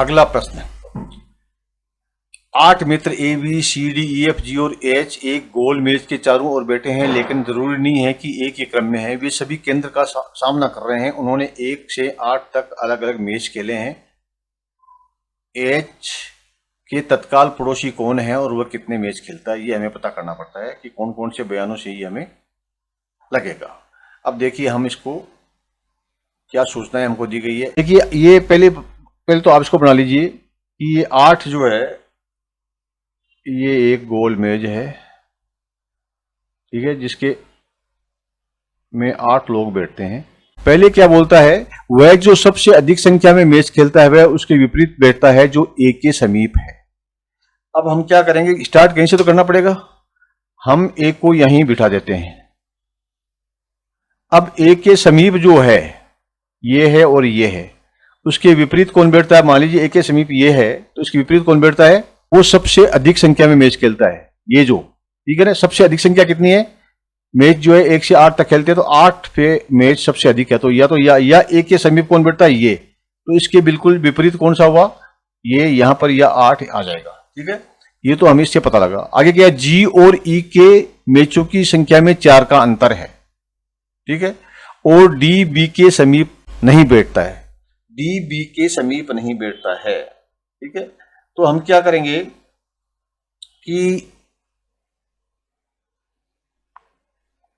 अगला प्रश्न, 8 मित्र A B C D E F G और एच एक गोल मेज के चारों ओर बैठे हैं, लेकिन जरूरी नहीं है कि एक ही क्रम में है। वे सभी केंद्र का सामना कर रहे हैं। उन्होंने 1 से 8 तक अलग अलग मेज खेले हैं। एच के तत्काल पड़ोसी कौन है और वह कितने मैच खेलता है, ये हमें पता करना पड़ता है कि कौन कौन से बयानों से ये हमें लगेगा। अब देखिए हम इसको क्या सूचनाएं हमको दी गई है। देखिए ये पहले तो आप इसको बना लीजिए कि ये 8 जो है ये एक गोल मेज है, ठीक है, जिसके में 8 लोग बैठते हैं। पहले क्या बोलता है, वह जो सबसे अधिक संख्या में मैच खेलता है वह उसके विपरीत बैठता है जो ए के समीप है। अब हम क्या करेंगे, स्टार्ट कहीं से तो करना पड़ेगा। हम ए को यहीं बिठा देते हैं। अब ए के समीप जो है ये है और ये है, उसके विपरीत कौन बैठता है। मान लीजिए ए के समीप ये है तो इसके विपरीत कौन बैठता है, वो सबसे अधिक संख्या में मैच खेलता है, ये जो, ठीक है ना। सबसे अधिक संख्या कितनी है, मैच जो है 1 से 8 तक खेलते हैं तो 8 पे मैच सबसे अधिक है। तो या ए के समीप कौन बैठता है, ये, तो इसके बिल्कुल विपरीत कौन सा हुआ, ये यहां पर या 8 आ जाएगा, ठीक है। ये तो हमें इससे पता लगा। आगे क्या है, जी और ई के मैचों की संख्या में 4 का अंतर है, ठीक है, और डी बी के समीप नहीं बैठता है, डी बी के समीप नहीं बैठता है, ठीक है। तो हम क्या करेंगे कि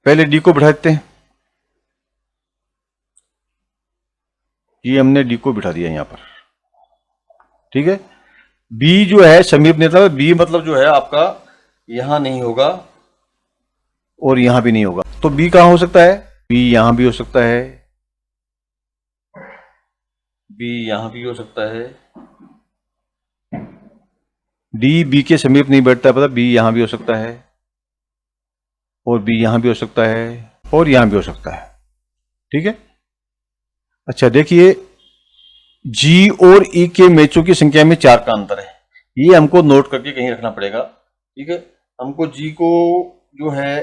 पहले डी को बिठा देते हैं। ये हमने डी को बिठा दिया यहां पर, ठीक है। बी जो है समीप नहीं था, बी मतलब जो है आपका यहां नहीं होगा और यहां भी नहीं होगा। तो बी कहां हो सकता है, बी यहां भी हो सकता है, बी यहां भी हो सकता है। डी बी के समीप नहीं बैठता है, पता, बी यहां भी हो सकता है और बी यहां भी हो सकता है और यहां भी हो सकता है, ठीक है। अच्छा देखिए, जी और ई के मैचों की संख्या में 4 का अंतर है, ये हमको नोट करके कहीं रखना पड़ेगा, ठीक है। हमको जी को जो है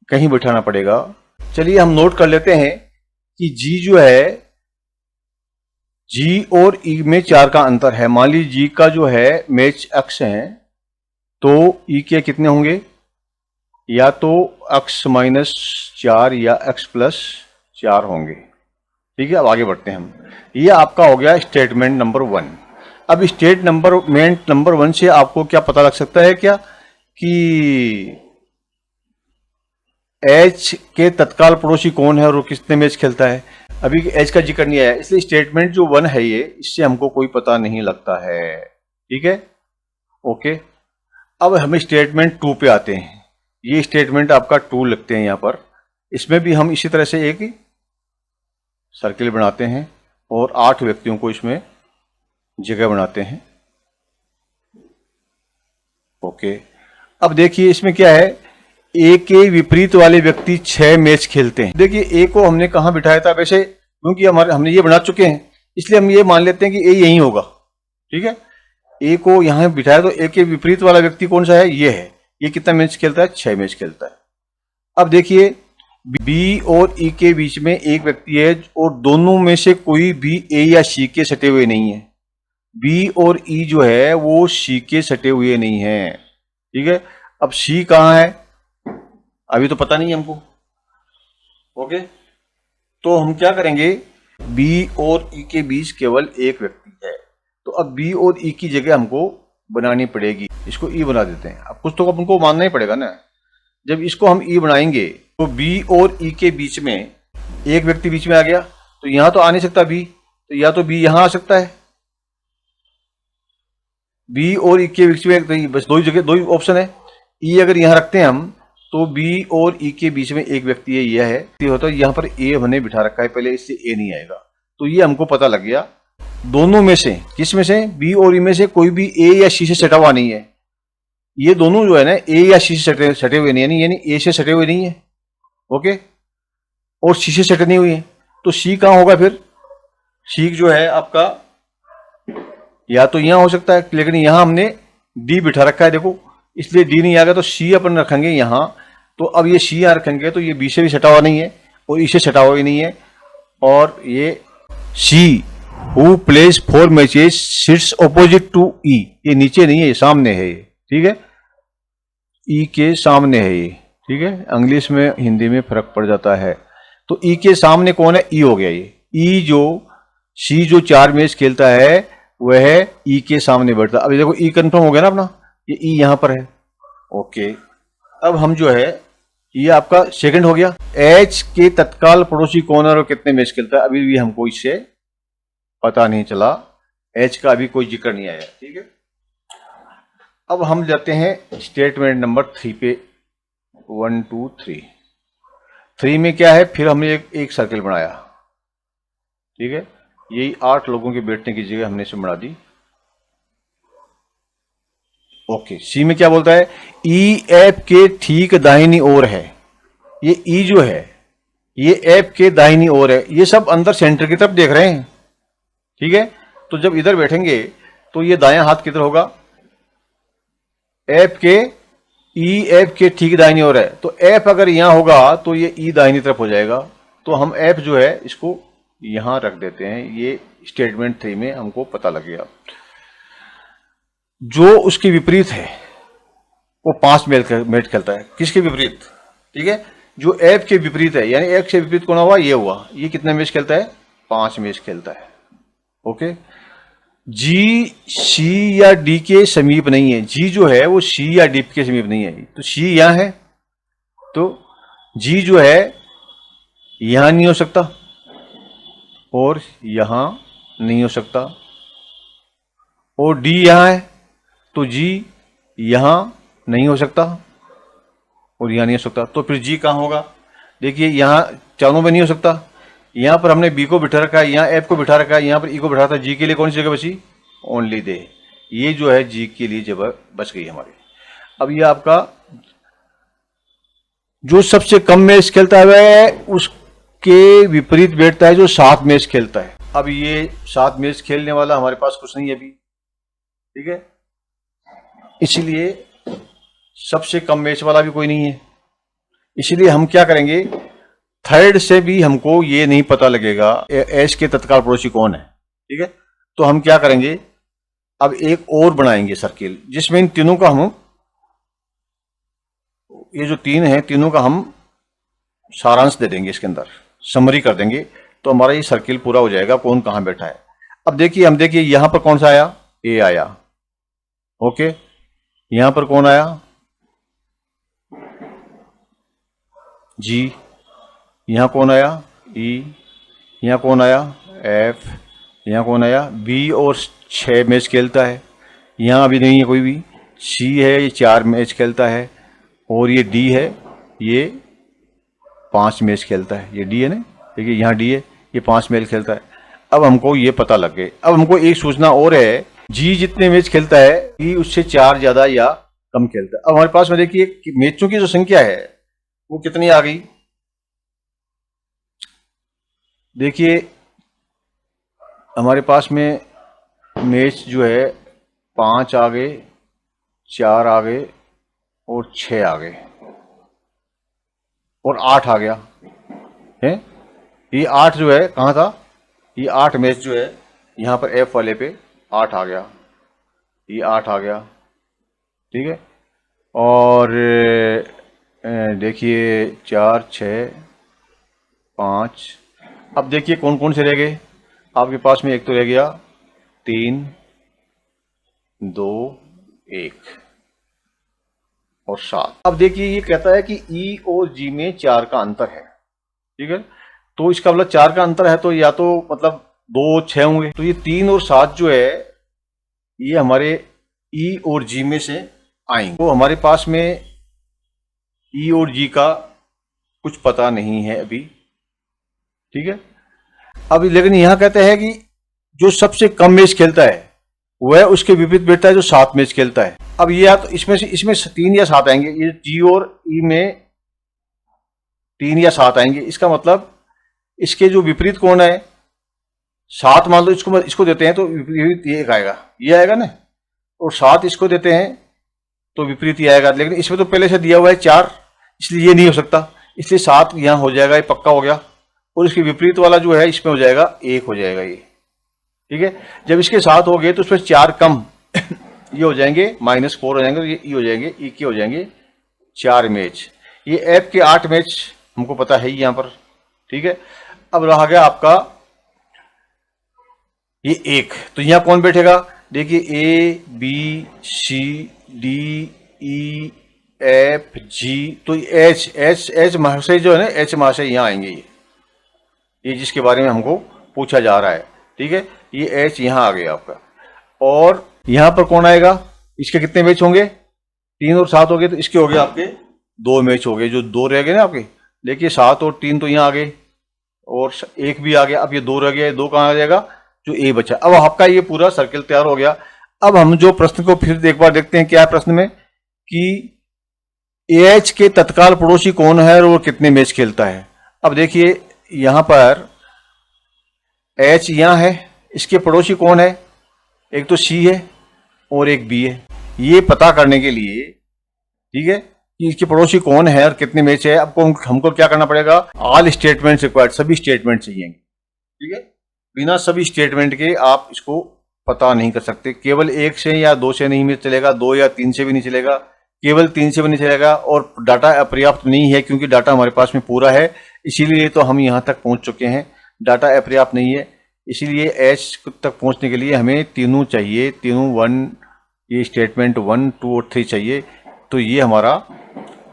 कहीं बिठाना पड़ेगा। चलिए हम नोट कर लेते हैं कि जी जो है, जी और ई में 4 का अंतर है। मान लीजिए जी का जो है मैच x है तो ई के कितने होंगे, या तो x माइनस 4 या x प्लस 4 होंगे, ठीक है। अब आगे बढ़ते हैं हम। ये आपका हो गया स्टेटमेंट नंबर 1। अब स्टेटमेंट नंबर 1 से आपको क्या पता लग सकता है क्या कि H के तत्काल पड़ोसी कौन है और वो कितने मैच खेलता है। अभी H का जिक्र नहीं आया, इसलिए स्टेटमेंट जो 1 है ये, इससे हमको कोई पता नहीं लगता है, ठीक है, ओके। अब हम स्टेटमेंट 2 पे आते हैं। ये स्टेटमेंट आपका 2 लिखते हैं यहां पर। इसमें भी हम इसी तरह से एक सर्किल बनाते हैं और 8 व्यक्तियों को इसमें जगह बनाते हैं, ओके। अब देखिए इसमें क्या है, ए के विपरीत वाले व्यक्ति 6 मैच खेलते हैं। देखिए ए को हमने कहां बिठाया था, वैसे क्योंकि हमने ये बना चुके हैं इसलिए हम ये मान लेते हैं कि ए यही होगा, ठीक है। ए को यहां बिठाया तो ए के विपरीत वाला व्यक्ति कौन सा है, ये है। ये कितना मैच खेलता है, 6 मैच खेलता है। अब देखिए बी और ई के बीच में एक व्यक्ति है और दोनों में से कोई भी ए या सी के सटे हुए नहीं है। बी और ई जो है वो सी के सटे हुए नहीं है, ठीक है। अब सी कहां है अभी तो पता नहीं हमको, ओके। तो हम क्या करेंगे, बी और ई के बीच केवल एक व्यक्ति है, तो अब बी और ई की जगह हमको बनानी पड़ेगी। इसको ई बना देते हैं। अब कुछ तो हमको मानना ही पड़ेगा ना। जब इसको हम ई बनाएंगे तो बी और ई के बीच में एक व्यक्ति बीच में आ गया, तो यहां तो आ नहीं सकता बी, तो या तो बी यहां आ सकता है, बी और ई के बीच में बस दो ही ऑप्शन है। ई अगर यहां रखते हैं हम तो बी और ई के बीच में एक व्यक्ति है, यह है, ये होता है यहां पर ए हमने बिठा रखा है पहले, इससे ए नहीं आएगा। तो ये हमको पता लग गया दोनों में से, किस में से, बी और ई में से कोई भी ए या सी से सटा हुआ नहीं है। ये दोनों जो है ना ए या सी से सटे हुए नहीं, यानी ए से सटे हुए नहीं है, ओके, और सी से सटे नहीं हुए हैं। तो सी कहां होगा फिर, सी जो है आपका या तो यहां हो सकता है, लेकिन यहां हमने डी बिठा रखा है, देखो, इसलिए डी नहीं आ गया। तो सी अपन रखेंगे यहां, तो अब ये सी यहां रखेंगे तो ये बी से भी सटा हुआ नहीं है और ई से सटा हुआ ही नहीं है, और ये C who place 4 matches sits opposite to E, ये नीचे नहीं है, ये सामने है, ये ठीक है, ई के सामने है ये, ठीक है, इंग्लिश में हिंदी में फर्क पड़ जाता है। तो ई के सामने कौन है, ई हो गया ये, ई जो सी जो 4 मैच खेलता है वह ई के सामने बैठता है। अभी देखो ई कंफर्म हो गया ना अपना, ये ई यहां पर है, ओके। अब हम जो है, ये आपका सेकंड हो गया, एच के तत्काल पड़ोसी कौन है और कितने मैच खेलता है, अभी भी हमको इससे पता नहीं चला, एच का अभी कोई जिक्र नहीं आया, ठीक है। अब हम जाते हैं स्टेटमेंट नंबर 3 पे, 1 2 3। 3 में क्या है, फिर हमने एक सर्किल बनाया, ठीक है, यही 8 लोगों के बैठने की जगह हमने इसे बना दी, ओके। सी में क्या बोलता है, ई एफ के ठीक दाहिनी ओर है, ये ई जो है ये एफ के दाहिनी ओर है, ये सब अंदर सेंटर की तरफ देख रहे हैं, ठीक है। तो जब इधर बैठेंगे तो ये दायां हाथ किधर होगा, एफ के, ई एफ के ठीक दाहिनी ओर है, तो एफ अगर यहां होगा तो ये ई दाहिनी तरफ हो जाएगा, तो हम एफ जो है इसको यहां रख देते हैं, ये स्टेटमेंट 3 में हमको पता लग गया। जो उसके विपरीत है वो 5 मैच खेलता है, किसके विपरीत, ठीक है, जो एफ के विपरीत है, यानी एफ से विपरीत कौन हुआ, ये हुआ, ये कितने मैच खेलता है, 5 मैच खेलता है, ओके। जी सी या डी के समीप नहीं है, जी जो है वो सी या डी के समीप नहीं है, तो सी यहां है, तो जी जो है यहां नहीं हो सकता और यहां नहीं हो सकता, और डी यहां है तो जी यहां नहीं हो सकता और यहां नहीं हो सकता, तो फिर जी कहां होगा, देखिए यहां चारों में नहीं हो सकता, यहां पर हमने बी को बिठा रखा है, यहां एफ को बिठा रखा है, यहां पर ई को बिठा था, जी के लिए कौन सी जगह बची, ओनली दे, ये जो है जी के लिए जगह बच गई हमारी। अब ये आपका जो सबसे कम मैच खेलता है वह उसके विपरीत बैठता है जो 7 मैच खेलता है। अब ये 7 मैच खेलने वाला हमारे पास कुछ नहीं है अभी, ठीक है, इसलिए सबसे कम मैच वाला भी कोई नहीं है, इसलिए हम क्या करेंगे, थर्ड से भी हमको ये नहीं पता लगेगा एच के तत्काल पड़ोसी कौन है, ठीक है, तो हम क्या करेंगे, अब एक और बनाएंगे सर्किल जिसमें इन तीनों का हम, ये जो 3 हैं तीनों का हम सारांश दे देंगे, इसके अंदर समरी कर देंगे, तो हमारा ये सर्किल पूरा हो जाएगा कौन कहां बैठा है। अब देखिए, हम देखिए यहां पर कौन सा आया, ए आया, ओके, यहां पर कौन आया, जी, यहां कौन आया, ई, यहां कौन आया, एफ, यहां कौन आया, बी, और 6 मैच खेलता है, यहां अभी नहीं है कोई भी, सी है ये 4 मैच खेलता है, और ये डी है ये 5 मैच खेलता है, ये डी है ना, देखिए यहाँ डी है, ये 5 मैच खेलता है। अब हमको ये पता लग गए, अब हमको एक सूचना और है, जी जितने मैच खेलता है ई उससे 4 ज्यादा या कम खेलता है। अब हमारे पास में देखिए मैचों की जो संख्या है वो कितनी आ गई, देखिए हमारे पास में मैच जो है 5 आ गए, 4 आ गए और 6 आ गए और 8 आ गया है, ये 8 जो है कहाँ था, ये 8 मैच जो है यहाँ पर एफ वाले पे 8 आ गया, ये 8 आ गया, ठीक है, और देखिए 4 6 5, अब देखिए कौन कौन से रह गए आपके पास में, एक तो रह गया 3 2 1 और 7। अब देखिए ये कहता है कि ई और जी में 4 का अंतर है, ठीक है, तो इसका मतलब 4 का अंतर है तो या तो मतलब 2 6 होंगे, तो ये 3 और 7 जो है ये हमारे ई और जी में से आएंगे, तो हमारे पास में ई और जी का कुछ पता नहीं है अभी, ठीक है। अब लेकिन यहां कहते हैं कि जो सबसे कम मैच खेलता है वह उसके विपरीत बैठता है जो 7 मैच खेलता है। अब ये तो इसमें 3 या 7 आएंगे, ये जी और ई में 3 या 7 आएंगे, इसका मतलब इसके जो विपरीत कौन है, 7 मान लो इसको देते हैं तो विपरीत ये आएगा, ये आएगा ना, और 7 इसको देते हैं तो विपरीत ये आएगा, लेकिन इसमें तो पहले से दिया हुआ है 4, इसलिए ये नहीं हो सकता, इसलिए 7 यहां हो जाएगा, ये पक्का हो गया, और इसके विपरीत वाला जो है इसमें हो जाएगा 1 हो जाएगा ये, ठीक है। जब इसके 7 हो गए तो उसमें 4 कम ये हो जाएंगे -4 हो जाएंगे, ये ई हो जाएंगे, ई के हो जाएंगे 4 मैच। ये ऐप के 8 मैच हमको पता है ही यहाँ पर, ठीक है। अब रहा गया आपका ये 1, तो यहाँ कौन बैठेगा? देखिए A B C D E F G, तो H महाशय जो है ना, H महाशय यहाँ आएंगे। ये जिसके बारे में हमको पूछा जा रहा है, ठीक है। ये H यहाँ आ गया आपका, और यहाँ पर कौन आएगा? इसके कितने मैच होंगे? 3 और 7 हो गए, तो इसके हो गए आपके 2 मैच हो गए, जो 2 रह गए ना आपके। देखिए 7 और 3 तो यहाँ आ गए, और 1 भी आ गया। अब ये 2 रह गया, 2 कहाँ आ जाएगा? जो A बचा। अब आपका ये पूरा सर्किल तैयार हो गया। अब हम जो प्रश्न को फिर एक बार देखते हैं, क्या है प्रश्न में कि AH के तत्काल पड़ोसी कौन है और वो कितने मैच खेलता है। अब देखिए यहां पर H यहाँ है, इसके पड़ोसी कौन है? एक तो C है और एक B है। ये पता करने के लिए, ठीक है, कि इसके पड़ोसी कौन है और कितने मैच है, आपको हमको क्या करना पड़ेगा? ऑल स्टेटमेंट्स रिक्वायर्ड, सभी स्टेटमेंट चाहिए, ठीक है। बिना सभी स्टेटमेंट के आप इसको पता नहीं कर सकते। केवल 1 से या 2 से नहीं चलेगा, 2 या 3 से भी नहीं चलेगा, केवल 3 से भी नहीं चलेगा, और डाटा अपर्याप्त नहीं है क्योंकि डाटा हमारे पास में पूरा है, इसीलिए तो हम यहाँ तक पहुँच चुके हैं। डाटा अपर्याप्त नहीं है, इसीलिए H तक पहुँचने के लिए हमें तीनों चाहिए, तीनों 1, ये स्टेटमेंट 1, 2 और 3 चाहिए। तो ये हमारा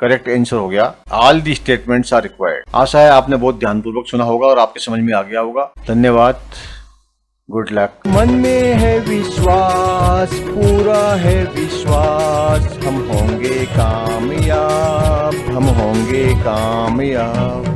करेक्ट आंसर हो गया। All the statements are required. आशा है आपने बहुत ध्यानपूर्वक सुना होगा और आपके समझ में आ गया होगा। धन्यवाद, गुड लक। मन में है विश्वास, पूरा है विश्वास, हम होंगे कामयाब, हम होंगे कामयाब।